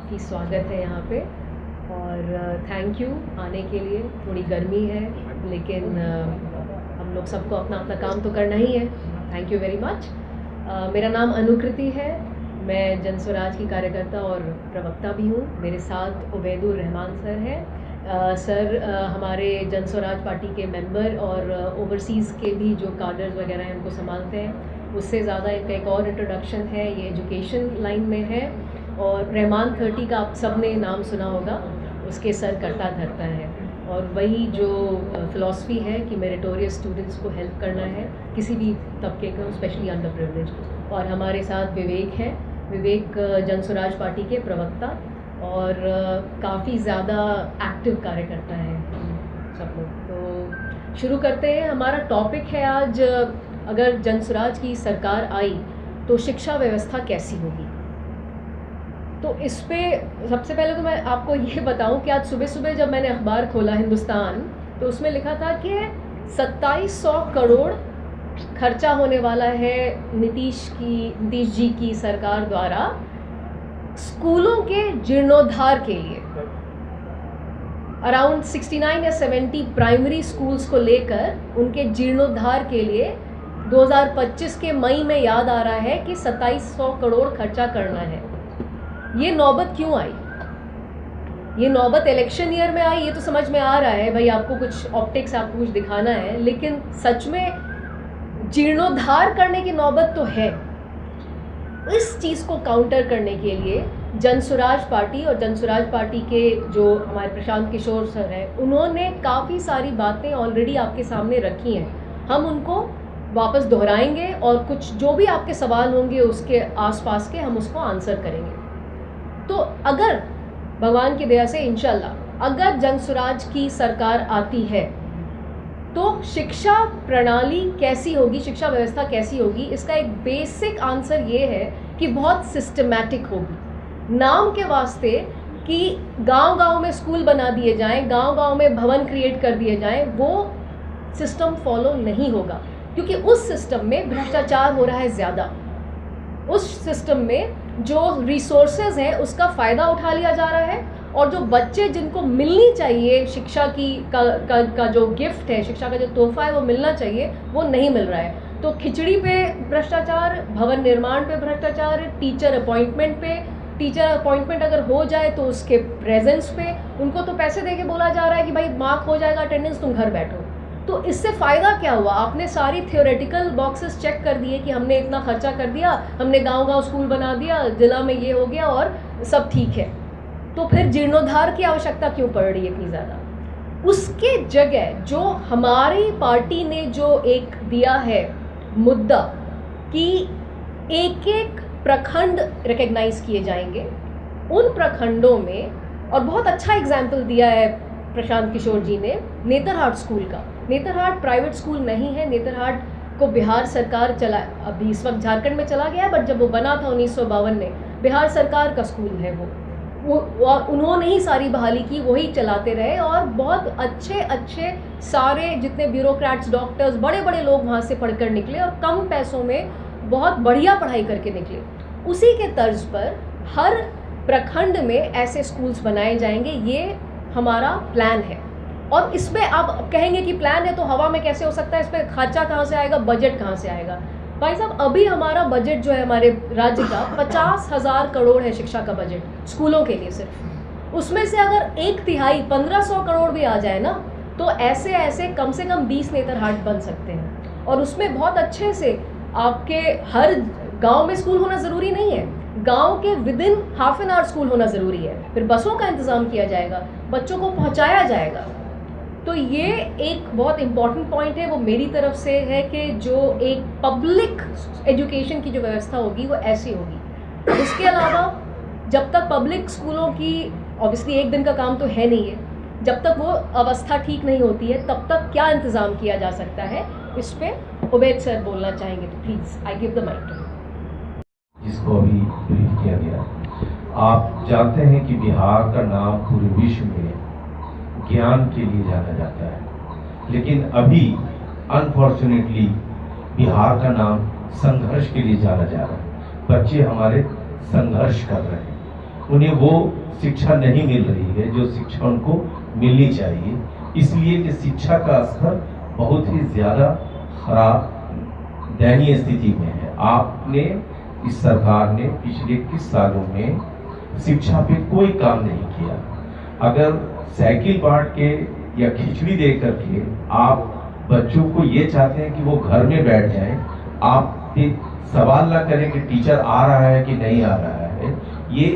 काफ़ी स्वागत है यहाँ पे और थैंक यू आने के लिए। थोड़ी गर्मी है लेकिन हम लोग सबको अपना अपना काम तो करना ही है। Thank you very much. मेरा नाम अनुकृति है, मैं जन स्वराज की कार्यकर्ता और प्रवक्ता भी हूँ। मेरे साथ उबैदुर रहमान सर हैं। सर हमारे जन स्वराज पार्टी के मेंबर और ओवरसीज़ के भी जो कार्डर्स वगैरह हैं उनको संभालते हैं। उससे ज़्यादा इनका एक और इंट्रोडक्शन है, ये एजुकेशन लाइन में है और रहमान 30 का आप सब ने नाम सुना होगा, उसके सर करता धरता है। और वही जो फ़िलासफ़ी है कि मेरिटोरियस स्टूडेंट्स को हेल्प करना है, किसी भी तबके को, स्पेशली अंडर प्रिविलेज। और हमारे साथ विवेक है, विवेक जन स्वराज पार्टी के प्रवक्ता और काफ़ी ज़्यादा एक्टिव कार्यकर्ता है सब लोग। तो शुरू करते हैं। हमारा टॉपिक है आज, अगर जन स्वराज की सरकार आई तो शिक्षा व्यवस्था कैसी होगी। तो इस पे सबसे पहले तो मैं आपको ये बताऊं कि आज सुबह सुबह जब मैंने अखबार खोला हिंदुस्तान, तो उसमें लिखा था कि 2700 करोड़ खर्चा होने वाला है नीतीश जी की सरकार द्वारा स्कूलों के जीर्णोद्धार के लिए। अराउंड 69 या 70 प्राइमरी स्कूल्स को लेकर उनके जीर्णोद्धार के लिए 2025 के मई में याद आ रहा है कि 2700 करोड़ खर्चा करना है। ये नौबत क्यों आई? ये नौबत इलेक्शन ईयर में आई, ये तो समझ में आ रहा है भाई, आपको कुछ ऑप्टिक्स, आपको कुछ दिखाना है, लेकिन सच में जीर्णोद्धार करने की नौबत तो है। इस चीज़ को काउंटर करने के लिए जन स्वराज पार्टी और जन स्वराज पार्टी के जो हमारे प्रशांत किशोर सर हैं, उन्होंने काफ़ी सारी बातें ऑलरेडी आपके सामने रखी हैं। हम उनको वापस दोहराएंगे और कुछ जो भी आपके सवाल होंगे उसके आसपास के हम उसको आंसर करेंगे। तो अगर भगवान की दया से इंशाल्लाह अगर जन स्वराज की सरकार आती है तो शिक्षा प्रणाली कैसी होगी, शिक्षा व्यवस्था कैसी होगी, इसका एक बेसिक आंसर ये है कि बहुत सिस्टमैटिक होगी। नाम के वास्ते कि गांव-गांव में स्कूल बना दिए जाएं, गांव-गांव में भवन क्रिएट कर दिए जाएं, वो सिस्टम फॉलो नहीं होगा, क्योंकि उस सिस्टम में भ्रष्टाचार हो रहा है ज़्यादा। उस सिस्टम में जो रिसोर्सेज हैं उसका फ़ायदा उठा लिया जा रहा है और जो बच्चे जिनको मिलनी चाहिए शिक्षा की का जो गिफ्ट है, शिक्षा का जो तोहफा है वो मिलना चाहिए, वो नहीं मिल रहा है। तो खिचड़ी पे भ्रष्टाचार, भवन निर्माण पे भ्रष्टाचार, टीचर अपॉइंटमेंट अगर हो जाए तो उसके प्रेजेंस पे उनको तो पैसे दे के बोला जा रहा है कि भाई मार्क हो जाएगा अटेंडेंस, तुम घर बैठो। तो इससे फ़ायदा क्या हुआ? आपने सारी थियोरेटिकल बॉक्सेस चेक कर दिए कि हमने इतना खर्चा कर दिया, हमने गांव-गांव स्कूल बना दिया, जिला में ये हो गया और सब ठीक है। तो फिर जीर्णोद्धार की आवश्यकता क्यों पड़ रही है इतनी ज़्यादा? उसके जगह जो हमारी पार्टी ने जो एक दिया है मुद्दा कि एक एक प्रखंड रिकग्नाइज किए जाएंगे, उन प्रखंडों में, और बहुत अच्छा एग्जाम्पल दिया है प्रशांत किशोर जी ने नेतरहाट स्कूल का। नेतरहाट प्राइवेट स्कूल नहीं है, नेतरहाट को बिहार सरकार चला, अभी इस वक्त झारखंड में चला गया है, बट जब वो बना था 1952 में, बिहार सरकार का स्कूल है वो उन्होंने ही सारी बहाली की, वही चलाते रहे और बहुत अच्छे सारे जितने ब्यूरोक्रेट्स, डॉक्टर्स, बड़े बड़े लोग वहाँ से पढ़कर निकले और कम पैसों में बहुत बढ़िया पढ़ाई करके निकले। उसी के तर्ज पर हर प्रखंड में ऐसे स्कूल्स बनाए जाएंगे, ये हमारा प्लान है। और इसमें आप कहेंगे कि प्लान है तो हवा में कैसे हो सकता है, इस पर खर्चा कहाँ से आएगा, बजट कहाँ से आएगा? भाई साहब, अभी हमारा बजट जो है हमारे राज्य का 50,000 करोड़ है शिक्षा का बजट स्कूलों के लिए सिर्फ। उसमें से अगर 1/3 1500 करोड़ भी आ जाए ना, तो ऐसे कम से कम 20 नेतरहाट बन सकते हैं। और उसमें बहुत अच्छे से आपके हर गांव में स्कूल होना ज़रूरी नहीं है, गांव के within half an hour school होना ज़रूरी है। फिर बसों का इंतज़ाम किया जाएगा, बच्चों को पहुँचाया जाएगा। तो ये एक बहुत इम्पॉर्टेंट पॉइंट है, वो मेरी तरफ से है कि जो एक पब्लिक एजुकेशन की जो व्यवस्था होगी वो ऐसी होगी। इसके अलावा जब तक पब्लिक स्कूलों की, ऑब्वियसली एक दिन का काम तो है नहीं है, जब तक वो अवस्था ठीक नहीं होती है तब तक क्या इंतज़ाम किया जा सकता है, इस पर उबैद सर बोलना चाहेंगे, तो please I give the mic to. जिसको अभी ब्रीफ किया गया, आप जानते हैं कि बिहार का नाम पूरे विश्व में ज्ञान के लिए जाना जाता है, लेकिन अभी अनफॉर्चुनेटली बिहार का नाम संघर्ष के लिए जाना जा रहा है। बच्चे हमारे संघर्ष कर रहे हैं उन्हें वो शिक्षा नहीं मिल रही है जो शिक्षा उनको मिलनी चाहिए, इसलिए कि शिक्षा का स्तर बहुत ही ज़्यादा खराब दयनीय स्थिति में है। आपने, इस सरकार ने पिछले 21 सालों में शिक्षा पे कोई काम नहीं किया। अगर साइकिल बांट के या खिचड़ी दे करके आप बच्चों को ये चाहते हैं कि वो घर में बैठ जाएं, आप सवाल ना करें कि टीचर आ रहा है कि नहीं आ रहा है, ये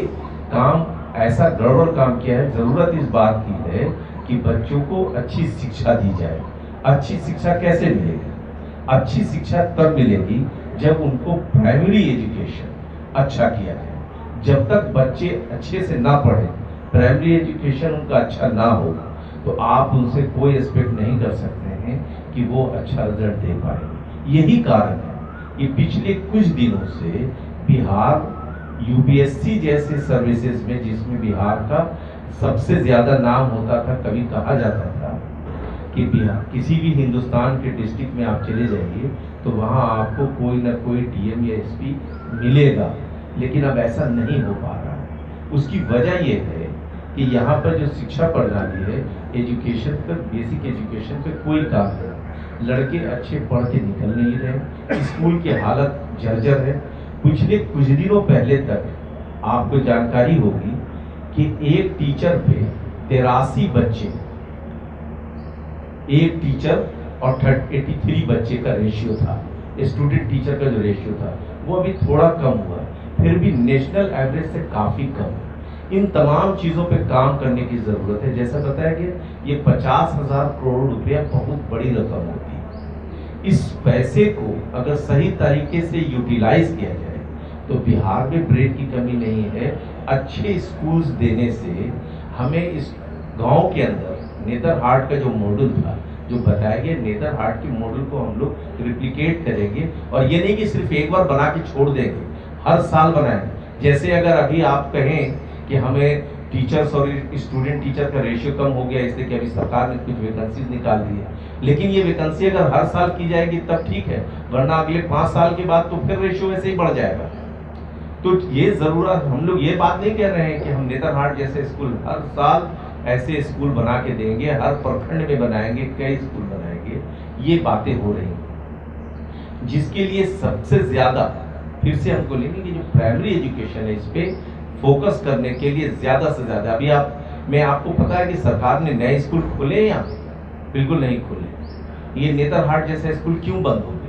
काम ऐसा गड़बड़ काम किया है। ज़रूरत इस बात की है कि बच्चों को अच्छी शिक्षा दी जाए। अच्छी शिक्षा कैसे मिलेगी? अच्छी शिक्षा तब मिलेगी जब उनको प्राइमरी एजुकेशन अच्छा किया जाए। जब तक बच्चे अच्छे से ना पढ़े, प्राइमरी एजुकेशन उनका अच्छा ना हो, तो आप उनसे कोई एक्सपेक्ट नहीं कर सकते हैं कि वो अच्छा रिजल्ट दे पाएंगे। यही कारण है कि पिछले कुछ दिनों से बिहार यूपीएससी जैसे सर्विसेज में, जिसमें बिहार का सबसे ज़्यादा नाम होता था, कभी कहा जाता था कि बिहार, किसी भी हिंदुस्तान के डिस्ट्रिक्ट में आप चले जाइए तो वहाँ आपको कोई ना कोई डीएम या एसपी मिलेगा, लेकिन अब ऐसा नहीं हो पा रहा है। उसकी वजह यह है कि यहाँ पर जो शिक्षा प्रणाली है, एजुकेशन पर, बेसिक एजुकेशन पे कोई काम नहीं। लड़के अच्छे पढ़ के निकल नहीं रहे, स्कूल की हालत जर्जर है। पिछले कुछ दिनों पहले तक आपको जानकारी होगी कि एक टीचर पे 83 बच्चे, एक टीचर और 83 बच्चे का रेशियो था। स्टूडेंट टीचर का जो रेशियो था वो अभी थोड़ा कम हुआ, फिर भी नेशनल एवरेज से काफ़ी कम है। इन तमाम चीज़ों पे काम करने की ज़रूरत है। जैसा बताया गया, ये 50,000 करोड़ रुपया बहुत बड़ी रकम होती है। इस पैसे को अगर सही तरीके से यूटिलाइज किया जाए तो बिहार में ब्रेन की कमी नहीं है। अच्छे स्कूल्स देने से हमें इस गांव के अंदर नेतरहाट का जो मॉडल था, जो बताया गया, नेतरहाट के मॉडल को हम लोग रिप्लिकेट करेंगे। और ये नहीं कि सिर्फ एक बार बना के छोड़ देंगे, हर साल बनाएंगे। जैसे अगर अभी आप कहें कि हमें टीचर्स और स्टूडेंट टीचर का रेशियो कम हो गया इसलिए कि अभी सरकार ने कुछ वैकेंसीज निकाल दी है, लेकिन ये वैकेंसी अगर हर साल की जाएगी तब ठीक है, वरना अगले 5 साल के बाद तो फिर रेशियो ऐसे ही बढ़ जाएगा। तो ये ज़रूरत, हम लोग ये बात नहीं कह रहे हैं कि हम नेतरहाट जैसे स्कूल हर साल ऐसे स्कूल बना के देंगे, हर प्रखंड में बनाएंगे, कई स्कूल बनाएंगे, ये बातें हो रही हैं। जिसके लिए सबसे ज़्यादा, फिर से हमको लेंगे कि जो प्राइमरी एजुकेशन है, इस पर फोकस करने के लिए ज़्यादा से ज़्यादा, अभी आपको पता है कि सरकार ने नए स्कूल खोले या बिल्कुल नहीं खोले। ये नेतरहाट जैसा स्कूल क्यों बंद हो गया?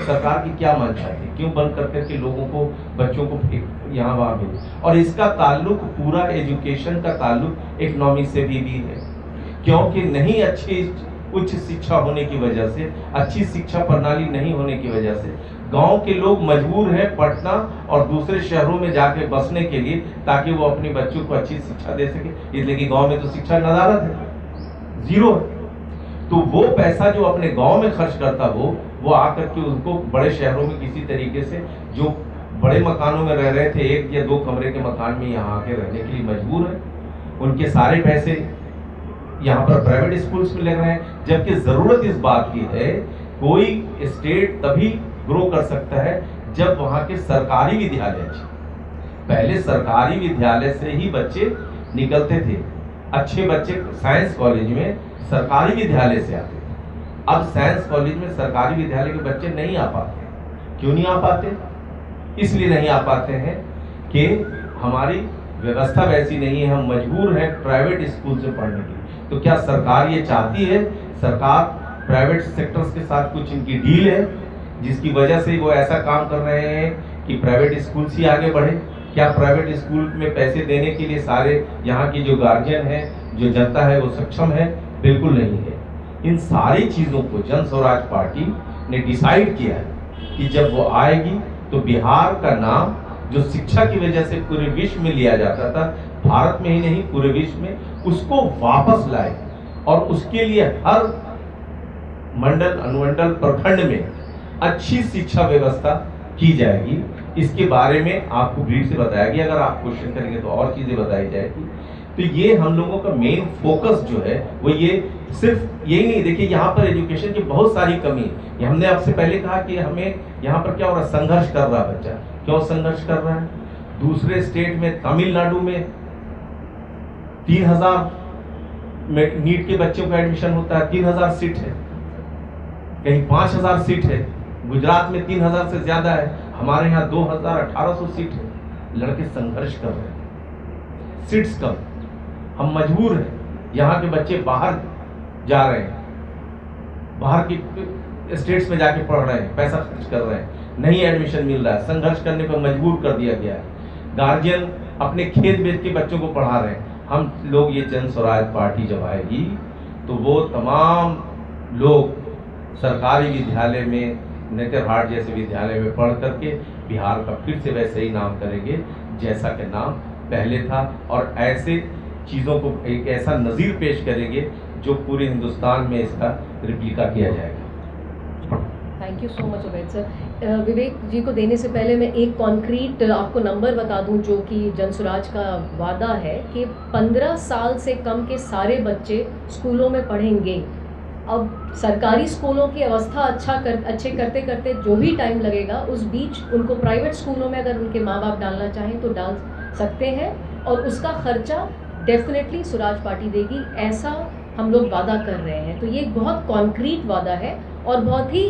सरकार की क्या मंशा थी? क्यों बंद कर करके लोगों को, बच्चों को यहाँ वहाँ भेजे? और इसका ताल्लुक, पूरा एजुकेशन का ताल्लुक इकोनॉमी से भी है, क्योंकि नहीं अच्छी उच्च शिक्षा होने की वजह से, अच्छी शिक्षा प्रणाली नहीं होने की वजह से गांव के लोग मजबूर हैं पटना और दूसरे शहरों में जाके बसने के लिए, ताकि वो अपने बच्चों को अच्छी शिक्षा दे सके। इसलिए कि गांव में तो शिक्षा नदारत है, जीरो है। तो वो पैसा जो अपने गांव में खर्च करता वो आकर के उनको बड़े शहरों में किसी तरीके से, जो बड़े मकानों में रह रहे थे, 1 या 2 कमरे के मकान में यहाँ आके रहने के लिए मजबूर है। उनके सारे पैसे यहाँ पर प्राइवेट स्कूल्स में लग रहे हैं, जबकि ज़रूरत इस बात की है, कोई स्टेट तभी ग्रो कर सकता है जब वहाँ के सरकारी विद्यालय अच्छे। पहले सरकारी विद्यालय से ही बच्चे निकलते थे, अच्छे बच्चे साइंस कॉलेज में सरकारी विद्यालय से आते थे। अब साइंस कॉलेज में सरकारी विद्यालय के बच्चे नहीं आ पाते। क्यों नहीं आ पाते? इसलिए नहीं आ पाते हैं कि हमारी व्यवस्था वैसी नहीं है, हम मजबूर हैं प्राइवेट स्कूल से पढ़ने के लिए। तो क्या सरकार ये चाहती है? सरकार प्राइवेट सेक्टर्स के साथ कुछ इनकी डील है जिसकी वजह से वो ऐसा काम कर रहे हैं कि प्राइवेट स्कूल ही आगे बढ़े? क्या प्राइवेट स्कूल में पैसे देने के लिए सारे यहाँ की जो गार्जियन है, जो जनता है, वो सक्षम है? बिल्कुल नहीं है। इन सारी चीज़ों को जन स्वराज पार्टी ने डिसाइड किया है कि जब वो आएगी तो बिहार का नाम, जो शिक्षा की वजह से पूरे विश्व में लिया जाता था, भारत में ही नहीं पूरे विश्व में, उसको वापस लाए। और उसके लिए हर मंडल, अनुमंडल, प्रखंड में अच्छी शिक्षा व्यवस्था की जाएगी। इसके बारे में आपको ब्रीफ से बताया गया, अगर आप क्वेश्चन करेंगे तो और चीज़ें बताई जाएगी। तो ये हम लोगों का मेन फोकस जो है वो ये सिर्फ यही नहीं। देखिए, यहाँ पर एजुकेशन की बहुत सारी कमी है। हमने आपसे पहले कहा कि हमें यहाँ पर क्या हो रहा है, संघर्ष कर रहा है बच्चा। क्यों संघर्ष कर रहा है? दूसरे स्टेट में तमिलनाडु में 3000 नीट के बच्चों का एडमिशन होता है, 3000 सीट है, कहीं 5000 सीट है, गुजरात में 3000 से ज्यादा है, हमारे यहाँ 2800 सीट है। लड़के संघर्ष कर रहे हैं, सीट्स कम, हम मजबूर हैं, यहाँ के बच्चे बाहर जा रहे हैं, बाहर की स्टेट्स में जाके पढ़ रहे हैं, पैसा खर्च कर रहे हैं, नहीं एडमिशन मिल रहा है, संघर्ष करने पर मजबूर कर दिया गया है। गार्जियन अपने खेत बेच के बच्चों को पढ़ा रहे हैं। हम लोग, ये जन स्वराज पार्टी जब आएगी तो वो तमाम लोग सरकारी विद्यालय में, नेतरहाट जैसे विद्यालय में पढ़ करके बिहार का फिर से वैसे ही नाम करेंगे जैसा कि नाम पहले था, और ऐसे चीज़ों को एक ऐसा नज़ीर पेश करेंगे जो पूरे हिंदुस्तान में इसका रिप्लिका किया जाएगा। Thank you so much Ubaid sir. Vivek ji को देने से पहले मैं एक कॉन्क्रीट आपको नंबर बता दूं जो कि जनसुराज का वादा है कि 15 साल से कम के सारे बच्चे स्कूलों में पढ़ेंगे। अब सरकारी स्कूलों की अवस्था अच्छे करते करते जो भी टाइम लगेगा, उस बीच उनको प्राइवेट स्कूलों में अगर उनके माँ बाप डालना चाहें तो डाल सकते हैं, और उसका खर्चा डेफिनेटली स्वराज पार्टी देगी, ऐसा हम लोग वादा कर रहे हैं। तो ये एक बहुत कॉन्क्रीट वादा है और बहुत ही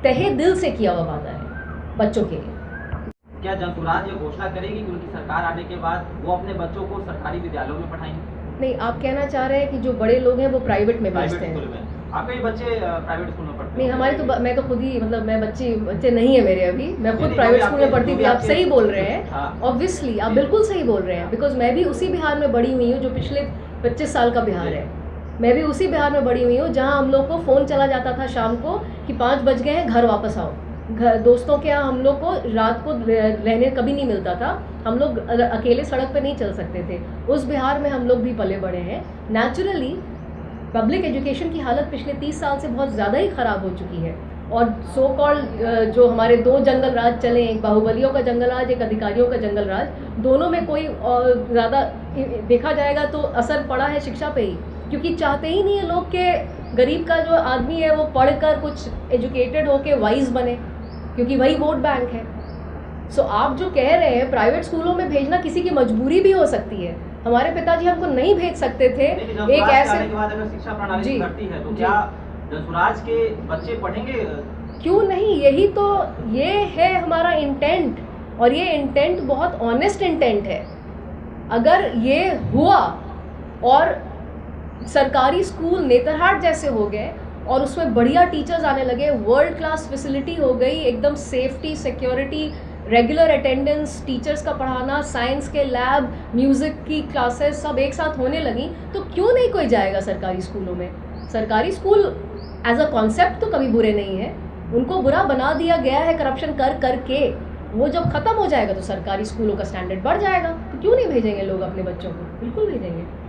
तहे दिल से किया हुआ वादा है बच्चों के लिए। क्या जनसुराज ये घोषणा करेगी कि उनकी सरकार आने के बाद वो अपने बच्चों को सरकारी विद्यालयों में पढ़ाएंगे? नहीं, आप कहना चाह रहे हैं कि जो बड़े लोग हैं वो प्राइवेट में भेजते हैं। आपके बच्चे प्राइवेट स्कूल में पढ़ते हैं? नहीं, हमारे तो मैं तो खुद ही, मतलब मैं बच्चे नहीं है मेरे अभी, मैं खुद प्राइवेट स्कूल में पढ़ती थी। आप सही बोल रहे हैं, ऑब्वियसली आप बिल्कुल सही बोल रहे हैं, बिकॉज मैं भी उसी बिहार में बड़ी हुई हूँ जो पिछले 25 साल का बिहार है। मैं भी उसी बिहार में बड़ी हुई हूँ जहाँ हम लोग को फ़ोन चला जाता था शाम को कि 5 बज गए हैं, घर वापस आओ। घर दोस्तों के यहाँ हम लोग को रात को रहने कभी नहीं मिलता था, हम लोग अकेले सड़क पे नहीं चल सकते थे। उस बिहार में हम लोग भी पले बड़े हैं। नेचुरली पब्लिक एजुकेशन की हालत पिछले 30 साल से बहुत ज़्यादा ही ख़राब हो चुकी है, और सो कॉल्ड जो हमारे 2 जंगल राज चले, एक बाहुबलियों का जंगल राज, एक अधिकारियों का जंगल राज, दोनों में कोई ज़्यादा देखा जाएगा तो असर पड़ा है शिक्षा पे ही, क्योंकि चाहते ही नहीं है लोग के गरीब का जो आदमी है वो पढ़कर कुछ एजुकेटेड होके वाइज बने, क्योंकि वही वोट बैंक है। सो आप जो कह रहे हैं प्राइवेट स्कूलों में भेजना किसी की मजबूरी भी हो सकती है। हमारे पिताजी हमको नहीं भेज सकते थे। एक ऐसे के बाद अगर शिक्षा प्रणाली सुधरती है तो क्या जनसुराज के बच्चे पढ़ेंगे? क्यों नहीं, यही तो ये है हमारा इंटेंट, और ये इंटेंट बहुत ऑनेस्ट इंटेंट है। अगर ये हुआ और सरकारी स्कूल नेतरहाट जैसे हो गए और उसमें बढ़िया टीचर्स आने लगे, वर्ल्ड क्लास फैसिलिटी हो गई, एकदम safety, security, regular attendance, teachers का पढ़ाना, साइंस के लैब, म्यूज़िक की क्लासेस सब एक साथ होने लगी, तो क्यों नहीं कोई जाएगा सरकारी स्कूलों में। सरकारी स्कूल एज अ कॉन्सेप्ट तो कभी बुरे नहीं है, उनको बुरा बना दिया गया है करप्शन कर करके। वो जब ख़त्म हो जाएगा तो सरकारी स्कूलों का स्टैंडर्ड बढ़ जाएगा, तो क्यों नहीं भेजेंगे लोग अपने बच्चों को? बिल्कुल भेजेंगे।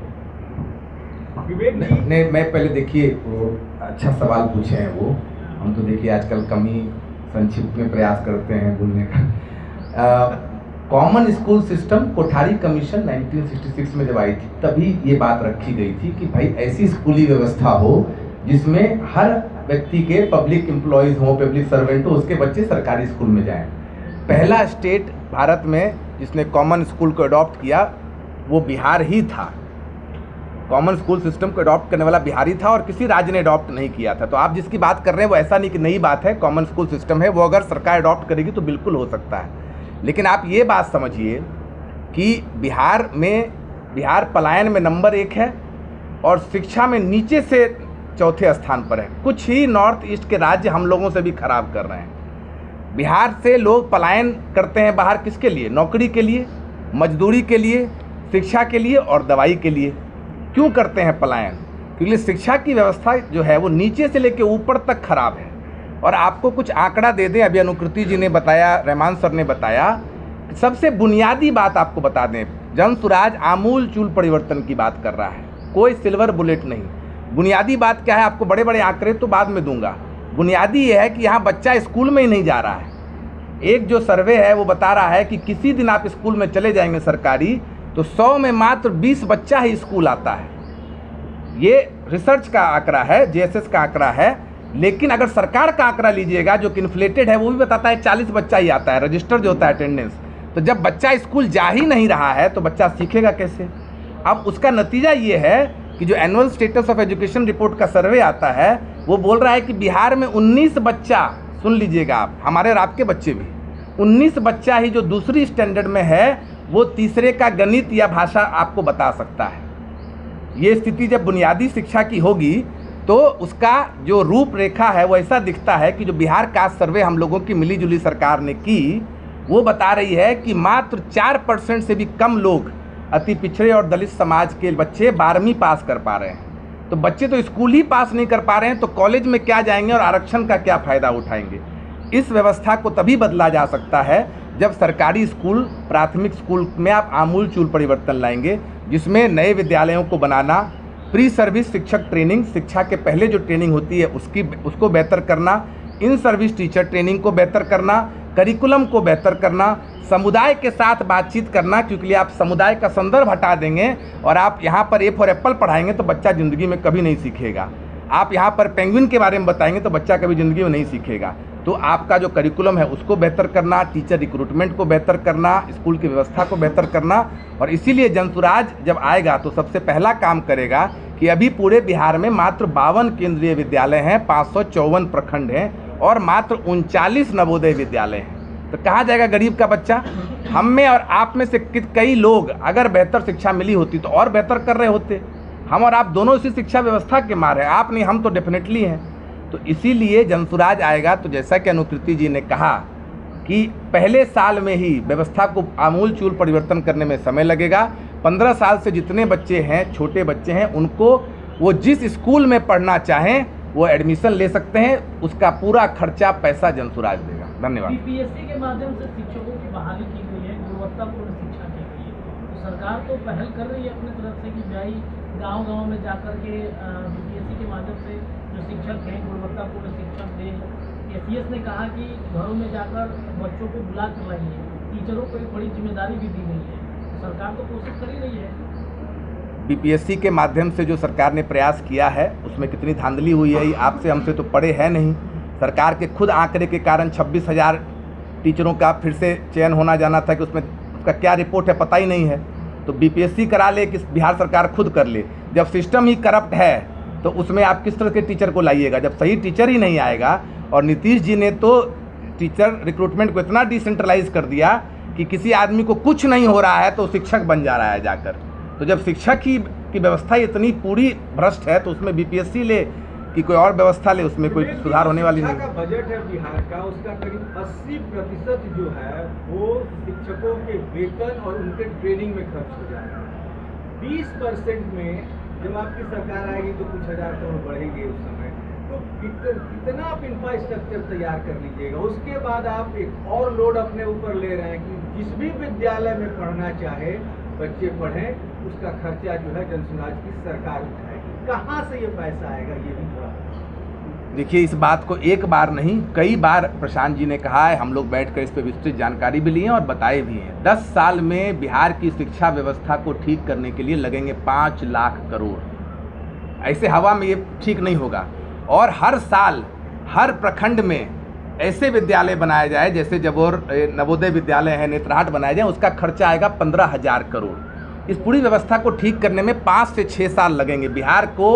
नहीं, मैं पहले देखिए वो अच्छा सवाल पूछे हैं वो, हम तो देखिए आजकल कम ही संक्षिप्त में प्रयास करते हैं बोलने का। Common school system Kothari commission 1966 में जब आई थी तभी ये बात रखी गई थी कि भाई ऐसी स्कूली व्यवस्था हो जिसमें हर व्यक्ति के पब्लिक एम्प्लॉयज़ हों, पब्लिक सर्वेंट हो, उसके बच्चे सरकारी स्कूल में जाएं। पहला स्टेट भारत में जिसने कॉमन स्कूल को अडॉप्ट किया वो बिहार ही था। कॉमन स्कूल सिस्टम को अडॉप्ट करने वाला बिहारी था और किसी राज्य ने अडॉप्ट नहीं किया था। तो आप जिसकी बात कर रहे हैं वो ऐसा नहीं कि नई बात है, कॉमन स्कूल सिस्टम है, वो अगर सरकार अडॉप्ट करेगी तो बिल्कुल हो सकता है। लेकिन आप ये बात समझिए कि बिहार पलायन में नंबर 1 है और शिक्षा में नीचे से चौथे स्थान पर है। कुछ ही नॉर्थ ईस्ट के राज्य हम लोगों से भी खराब कर रहे हैं। बिहार से लोग पलायन करते हैं बाहर किसके लिए? नौकरी के लिए, मजदूरी के लिए, शिक्षा के लिए और दवाई के लिए। क्यों करते हैं पलायन? क्योंकि शिक्षा की व्यवस्था जो है वो नीचे से लेकर ऊपर तक खराब है। और आपको कुछ आंकड़ा दे दें, अभी अनुकृति जी ने बताया, रहमान सर ने बताया, सबसे बुनियादी बात आपको बता दें, जनसुराज आमूल चूल परिवर्तन की बात कर रहा है, कोई सिल्वर बुलेट नहीं। बुनियादी बात क्या है? आपको बड़े बड़े आंकड़े तो बाद में दूंगा। बुनियादी ये है कि यहाँ बच्चा स्कूल में ही नहीं जा रहा है। एक जो सर्वे है वो बता रहा है कि किसी दिन आप स्कूल में चले जाएंगे सरकारी तो 100 में मात्र 20 बच्चा ही स्कूल आता है। ये रिसर्च का आंकड़ा है, जेएसएस का आंकड़ा है। लेकिन अगर सरकार का आंकड़ा लीजिएगा जो कि इन्फ्लेटेड है, वो भी बताता है 40 बच्चा ही आता है, रजिस्टर जो होता है अटेंडेंस। तो जब बच्चा स्कूल जा ही नहीं रहा है तो बच्चा सीखेगा कैसे? अब उसका नतीजा ये है कि जो annual status of education report का सर्वे आता है वो बोल रहा है कि बिहार में 19 बच्चा, सुन लीजिएगा आप, हमारे और आपके बच्चे भी, 19 बच्चा ही जो दूसरी स्टैंडर्ड में है वो तीसरे का गणित या भाषा आपको बता सकता है। ये स्थिति जब बुनियादी शिक्षा की होगी तो उसका जो रूपरेखा है वो ऐसा दिखता है कि जो बिहार कास्ट सर्वे हम लोगों की मिलीजुली सरकार ने की वो बता रही है कि मात्र 4% से भी कम लोग अति पिछड़े और दलित समाज के बच्चे 12वीं पास कर पा रहे हैं। तो बच्चे तो स्कूल ही पास नहीं कर पा रहे हैं तो कॉलेज में क्या जाएंगे और आरक्षण का क्या फ़ायदा उठाएंगे? इस व्यवस्था को तभी बदला जा सकता है जब सरकारी स्कूल, प्राथमिक स्कूल में आप आमूल चूल परिवर्तन लाएंगे, जिसमें नए विद्यालयों को बनाना, प्री सर्विस शिक्षक ट्रेनिंग, शिक्षा के पहले जो ट्रेनिंग होती है उसको बेहतर करना, इन सर्विस टीचर ट्रेनिंग को बेहतर करना, करिकुलम को बेहतर करना, समुदाय के साथ बातचीत करना, क्योंकि आप समुदाय का संदर्भ हटा देंगे और आप यहाँ पर ए फॉर एप्पल पढ़ाएंगे तो बच्चा ज़िंदगी में कभी नहीं सीखेगा। आप यहाँ पर पेंगुइन के बारे में बताएंगे तो बच्चा कभी ज़िंदगी में नहीं सीखेगा। तो आपका जो करिकुलम है उसको बेहतर करना, टीचर रिक्रूटमेंट को बेहतर करना, स्कूल की व्यवस्था को बेहतर करना। और इसीलिए जनसुराज जब आएगा तो सबसे पहला काम करेगा कि अभी पूरे बिहार में मात्र 52 केंद्रीय विद्यालय हैं, 554 प्रखंड हैं और मात्र 39 नवोदय विद्यालय हैं। तो कहाँ जाएगा गरीब का बच्चा? हम में और आप में से कई लोग अगर बेहतर शिक्षा मिली होती तो और बेहतर कर रहे होते। हम और आप दोनों इसी शिक्षा व्यवस्था के मार हैं, आप नहीं, हम तो डेफिनेटली हैं। तो इसीलिए जनसुराज आएगा तो जैसा कि अनुकृति जी ने कहा कि पहले साल में ही व्यवस्था को आमूल चूल परिवर्तन करने में समय लगेगा। 15 साल से जितने बच्चे हैं, छोटे बच्चे हैं, उनको वो जिस स्कूल में पढ़ना चाहें वो एडमिशन ले सकते हैं, उसका पूरा खर्चा पैसा जनसुराज देगा। धन्यवाद। बीपीएससी के माध्यम से शिक्षकों की बहाली की गई है, गुणवत्तापूर्ण शिक्षा की गई है, तो सरकार तो पहल कर रही है अपनी तरफ से कि भाई गांव-गांव में जाकर के बीपीएससी के माध्यम से जो शिक्षक हैं गुणवत्तापूर्ण शिक्षक दें। एसीएस ने कहा कि घरों में जाकर बच्चों को बुला कर लाइए, टीचरों को एक बड़ी जिम्मेदारी भी दी गई है, तो सरकार तो कोशिश कर ही रही है। बीपीएससी के माध्यम से जो सरकार ने प्रयास किया है उसमें कितनी धांधली हुई है आपसे हमसे तो पड़े है नहीं। सरकार के खुद आंकड़े के कारण 26,000 टीचरों का फिर से चयन होना जाना था कि उसमें उसका क्या रिपोर्ट है पता ही नहीं है। तो बीपीएससी करा ले कि बिहार सरकार खुद कर ले। जब सिस्टम ही करप्ट है तो उसमें आप किस तरह के टीचर को लाइएगा जब सही टीचर ही नहीं आएगा। और नीतीश जी ने तो टीचर रिक्रूटमेंट को इतना डिसेंट्रलाइज कर दिया कि किसी आदमी को कुछ नहीं हो रहा है तो शिक्षक बन जा रहा है जाकर। तो जब शिक्षक की व्यवस्था इतनी पूरी भ्रष्ट है तो उसमें बीपीएससी ले कि कोई और व्यवस्था ले, उसमें कोई सुधार होने वाली नहीं। का बजट है बिहार का, उसका करीब 80% जो है वो शिक्षकों के वेतन और उनके ट्रेनिंग में खर्च हो जाएगा। 20% में जब आपकी सरकार आएगी तो कुछ हजार करोड़ बढ़ेंगे उस समय। तो कितना आप इंफ्रास्ट्रक्चर तैयार कर लीजिएगा। उसके बाद आप एक और लोड अपने ऊपर ले रहे हैं कि जिस भी विद्यालय में पढ़ना चाहे बच्चे पढ़ें, उसका खर्चा जो है जनसुराज की सरकार उठाएगी। कहाँ से ये पैसा आएगा ये भी थोड़ा देखिए। इस बात को एक बार नहीं कई बार प्रशांत जी ने कहा है, हम लोग बैठकर इस पर विस्तृत जानकारी भी लिए और बताए भी हैं। 10 साल में बिहार की शिक्षा व्यवस्था को ठीक करने के लिए लगेंगे 5 लाख करोड़। ऐसे हवा में ये ठीक नहीं होगा। और हर साल हर प्रखंड में ऐसे विद्यालय बनाए जाए जैसे जबोर नवोदय विद्यालय है, नेत्राहाट बनाए जाए, उसका खर्चा आएगा 15,000 करोड़। इस पूरी व्यवस्था को ठीक करने में 5 से 6 साल लगेंगे। बिहार को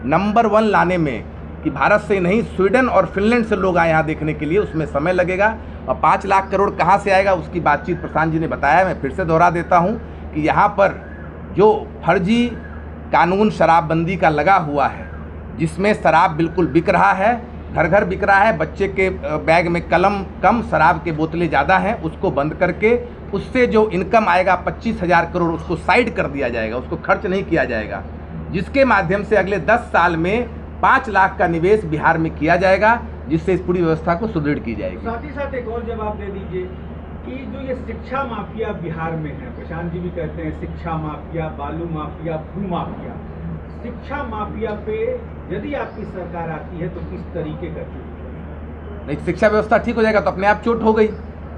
नंबर 1 लाने में कि भारत से नहीं स्वीडन और फिनलैंड से लोग आए यहाँ देखने के लिए, उसमें समय लगेगा। और 5 लाख करोड़ कहाँ से आएगा उसकी बातचीत प्रशांत जी ने बताया। मैं फिर से दोहरा देता हूँ कि यहाँ पर जो फर्जी कानून शराबबंदी का लगा हुआ है, जिसमें शराब बिल्कुल बिक रहा है, घर घर बिक रहा है, बच्चे के बैग में कलम कम, शराब के बोतलें ज़्यादा हैं, उसको बंद करके उससे जो इनकम आएगा 25,000 करोड़ उसको साइड कर दिया जाएगा, उसको खर्च नहीं किया जाएगा, जिसके माध्यम से अगले 10 साल में 5 लाख का निवेश बिहार में किया जाएगा, जिससे इस पूरी व्यवस्था को सुदृढ़ की जाएगी। साथ ही साथ एक और जवाब दे दीजिए कि जो ये शिक्षा माफिया बिहार में है, प्रशांत जी भी कहते हैं शिक्षा माफिया, बालू माफिया, भू माफिया, शिक्षा माफिया पे यदि आपकी सरकार आती है तो किस तरीके का चोट? नहीं, शिक्षा व्यवस्था ठीक हो जाएगा तो अपने आप चोट हो गई।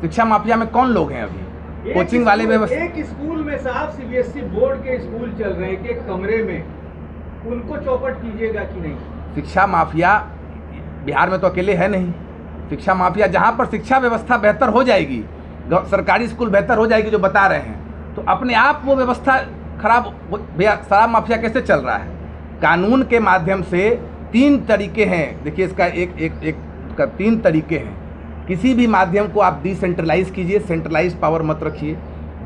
शिक्षा माफिया में कौन लोग हैं अभी? कोचिंग वाले व्यवस्था। एक स्कूल में साहब सीबीएसई बोर्ड के स्कूल चल रहे हैं, एक कमरे में, उनको चौपट कीजिएगा कि नहीं? शिक्षा माफिया बिहार में तो अकेले है नहीं। शिक्षा माफिया जहाँ पर शिक्षा व्यवस्था बेहतर हो जाएगी, सरकारी स्कूल बेहतर हो जाएगी जो बता रहे हैं, तो अपने आप वो व्यवस्था खराब। भैया शराब माफिया कैसे चल रहा है? कानून के माध्यम से 3 तरीके हैं, देखिए इसका एक 3 तरीके हैं। किसी भी माध्यम को आप डिसेंट्रलाइज कीजिए, सेंट्रलाइज पावर मत रखिए,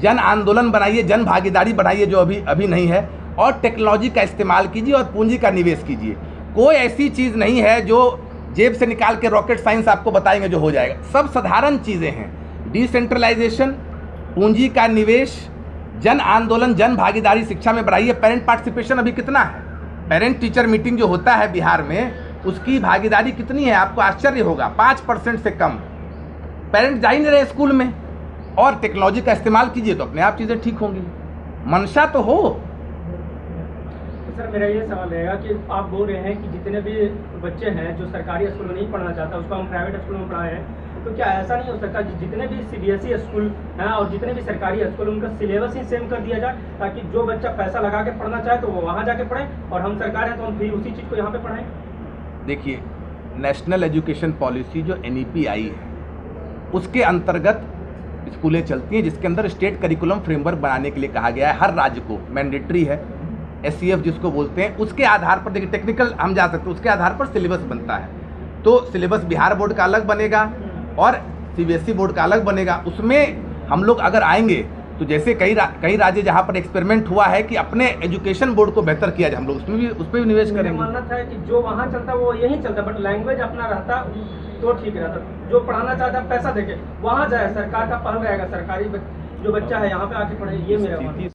जन आंदोलन बनाइए, जन भागीदारी बढ़ाइए जो अभी नहीं है, और टेक्नोलॉजी का इस्तेमाल कीजिए और पूंजी का निवेश कीजिए। कोई ऐसी चीज़ नहीं है जो जेब से निकाल के रॉकेट साइंस आपको बताएंगे जो हो जाएगा, सब साधारण चीज़ें हैं। डिसेंट्रलाइजेशन, पूंजी का निवेश, जन आंदोलन, जन भागीदारी शिक्षा में बढ़ाइए। पेरेंट पार्टिसिपेशन अभी कितना है? पेरेंट टीचर मीटिंग जो होता है बिहार में, उसकी भागीदारी कितनी है? आपको आश्चर्य होगा, 5% से कम। पेरेंट जा ही नहीं रहे स्कूल में। और टेक्नोलॉजी का इस्तेमाल कीजिए तो अपने आप चीज़ें ठीक होंगी, मंशा तो हो। सर मेरा ये सवाल रहेगा कि आप बोल रहे हैं कि जितने भी बच्चे हैं जो सरकारी स्कूल में नहीं पढ़ना चाहता उसको हम प्राइवेट स्कूल में पढ़ाए हैं, तो क्या ऐसा नहीं हो सकता कि जितने भी CBSE स्कूल हैं और जितने भी सरकारी स्कूल उनका सिलेबस ही सेम कर दिया जाए, ताकि जो बच्चा पैसा लगा के पढ़ना चाहे तो वो वहाँ जाके पढ़े और हम सरकार हैं तो हम फिर उसी चीज़ को यहाँ पे पढ़ाएं? देखिए, नेशनल एजुकेशन पॉलिसी जो NEP आई है उसके अंतर्गत स्कूलें चलती हैं, जिसके अंदर स्टेट करिकुलम फ्रेमवर्क बनाने के लिए कहा गया है। हर राज्य को मैंडेटरी है, SCF जिसको बोलते हैं, उसके आधार पर, देखिए टेक्निकल हम जा सकते हैं, उसके आधार पर सिलेबस बनता है। तो सिलेबस बिहार बोर्ड का अलग बनेगा और CBSE बोर्ड का अलग बनेगा। उसमें हम लोग अगर आएंगे तो जैसे कई राज्य जहाँ पर एक्सपेरिमेंट हुआ है कि अपने एजुकेशन बोर्ड को बेहतर किया जाए, हम लोग उस पर भी निवेश करेंगे। मानना था कि जो वहाँ चलता वो यहीं चलता, बट लैंग्वेज अपना रहता तो ठीक रहता। जो पढ़ाना चाहता पैसा देके वहाँ जाए, सरकार का पहल रहेगा, सरकारी जो बच्चा है यहाँ पे आके पढ़े, ये मेरा मानना है।